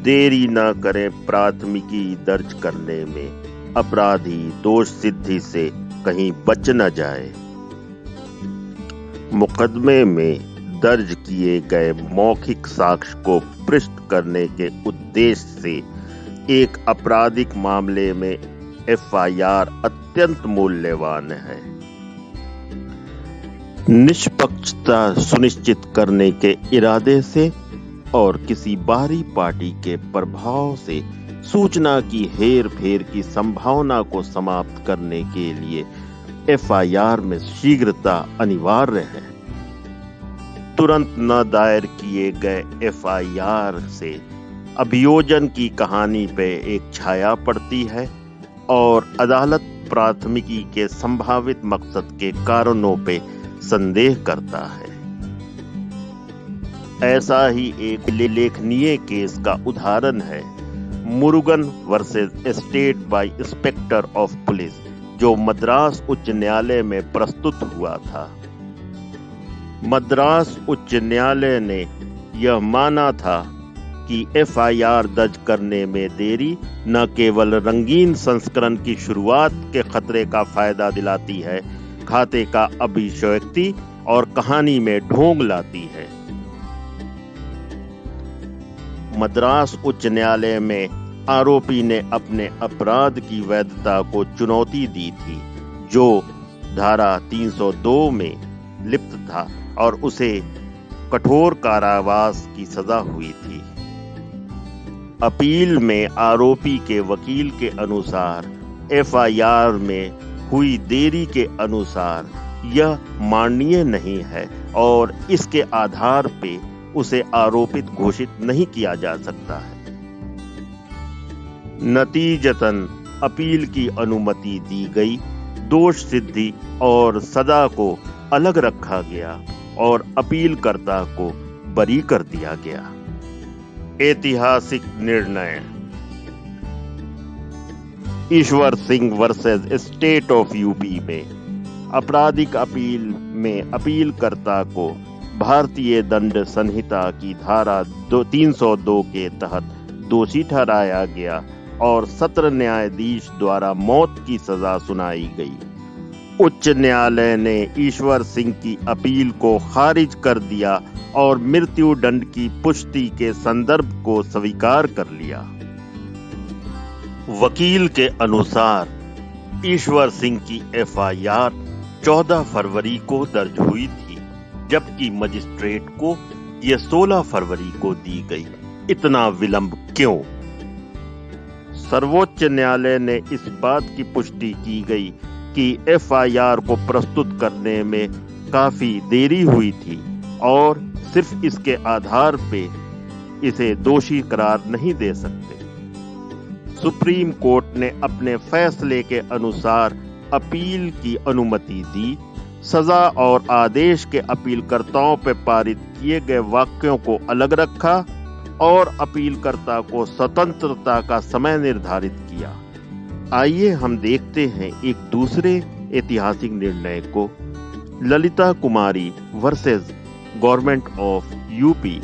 देरी न करें प्राथमिकी दर्ज करने में, अपराधी दोष सिद्धि से कहीं बच न जाए। मुकदमे में दर्ज किए गए मौखिक साक्ष्य को पृष्ठ करने के उद्देश्य से एक आपराधिक मामले में एफआईआर अत्यंत मूल्यवान है। निष्पक्षता सुनिश्चित करने के इरादे से और किसी बाहरी पार्टी के प्रभाव से सूचना की हेर-फेर की संभावना को समाप्त करने के लिए एफआईआर में शीघ्रता अनिवार्य है। तुरंत न दायर किए गए एफआईआर से अभियोजन की कहानी पे एक छाया पड़ती है और अदालत प्राथमिकी के संभावित मकसद के कारणों पे संदेह करता है। ऐसा ही एक लेखनीय केस का उदाहरण है Murugan versus state by inspector of police, जो मद्रास उच्च न्यायालय में प्रस्तुत हुआ था। मद्रास उच्च न्यायालय ने यह माना था कि एफआईआर दर्ज करने में देरी न केवल रंगीन संस्करण की शुरुआत के खतरे का फायदा दिलाती है, खाते का अभिव्यक्ति और कहानी में ढोंग लाती है। मद्रास उच्च न्यायालय में आरोपी ने अपने अपराध की वैधता को चुनौती दी थी, जो धारा 302 में लिप्त था और उसे कठोर कारावास की सजा हुई थी। अपील में आरोपी के वकील के अनुसार एफआईआर में हुई देरी के अनुसार यह माननीय नहीं है और इसके आधार पे उसे आरोपित घोषित नहीं किया जा सकता है। नतीजतन अपील की अनुमति दी गई, दोष सिद्धि और सजा को अलग रखा गया और अपीलकर्ता को बरी कर दिया गया। ऐतिहासिक निर्णय Ishwar Singh versus state of UP में आपराधिक अपील में अपीलकर्ता को भारतीय दंड संहिता की धारा 302 के तहत दोषी ठहराया गया और सत्र न्यायाधीश द्वारा मौत की सजा सुनाई गई। उच्च न्यायालय ने ईश्वर सिंह की अपील को खारिज कर दिया और मृत्यु दंड की पुष्टि के संदर्भ को स्वीकार कर लिया। वकील के अनुसार ईश्वर सिंह की एफआईआर 14 फरवरी को दर्ज हुई थी, जबकि मजिस्ट्रेट को यह 16 फरवरी को दी गई। इतना विलंब क्यों? सर्वोच्च न्यायालय ने इस बात की पुष्टि की गई कि एफआईआर को प्रस्तुत करने में काफी देरी हुई थी और सिर्फ इसके आधार पे इसे दोषी करार नहीं दे सकते। सुप्रीम कोर्ट ने अपने फैसले के अनुसार अपील की अनुमति दी, सजा और आदेश के अपीलकर्ताओं पर पारित किए गए वाक्यों को अलग रखा और अपीलकर्ता को स्वतंत्रता का समय निर्धारित किया। आइए हम देखते हैं एक दूसरे ऐतिहासिक निर्णय को, ललिता कुमारी वर्सेस गवर्नमेंट ऑफ यूपी,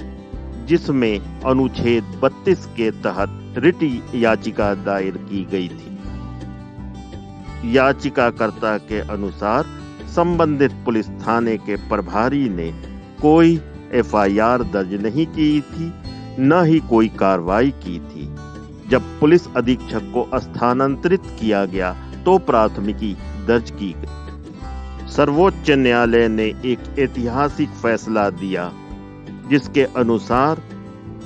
जिसमें अनुच्छेद 32 के तहत रिट याचिका दायर की गई थी। याचिकाकर्ता के अनुसार संबंधित पुलिस थाने के प्रभारी ने कोई एफआईआर दर्ज नहीं की थी, न ही कोई कार्रवाई की थी। जब पुलिस अधीक्षक को स्थानांतरित किया गया तो प्राथमिकी दर्ज की गई। सर्वोच्च न्यायालय ने एक ऐतिहासिक फैसला दिया, जिसके अनुसार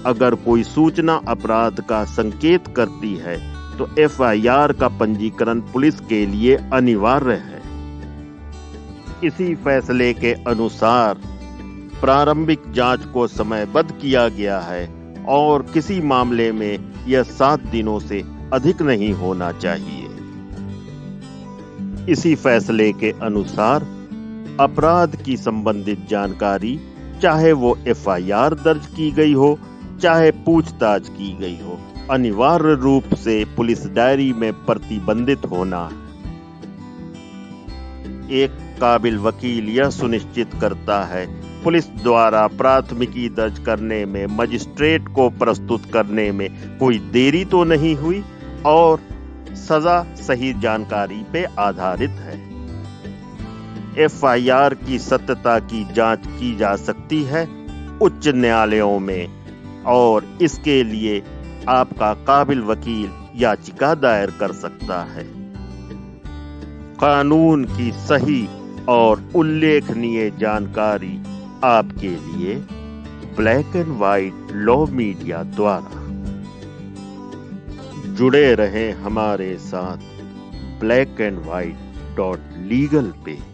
अगर कोई सूचना अपराध का संकेत करती है तो एफआईआर का पंजीकरण पुलिस के लिए अनिवार्य है। इसी फैसले के अनुसार प्रारंभिक जांच को समयबद्ध किया गया है और किसी मामले में यह 7 दिनों से अधिक नहीं होना चाहिए। इसी फैसले के अनुसार अपराध की संबंधित जानकारी, चाहे वो एफआईआर दर्ज की गई हो चाहे पूछताछ की गई हो, अनिवार्य रूप से पुलिस डायरी में प्रतिबंधित होना। एक काबिल वकील यह सुनिश्चित करता है पुलिस द्वारा प्राथमिकी दर्ज करने में, मजिस्ट्रेट को प्रस्तुत करने में कोई देरी तो नहीं हुई और सजा सही जानकारी पे आधारित है। एफआईआर की सत्यता की जांच की जा सकती है उच्च न्यायालयों में और इसके लिए आपका काबिल वकील याचिका दायर कर सकता है। कानून की सही और उल्लेखनीय जानकारी आपके लिए black and white law media द्वारा। जुड़े रहें हमारे साथ blacandwhite.legal पे।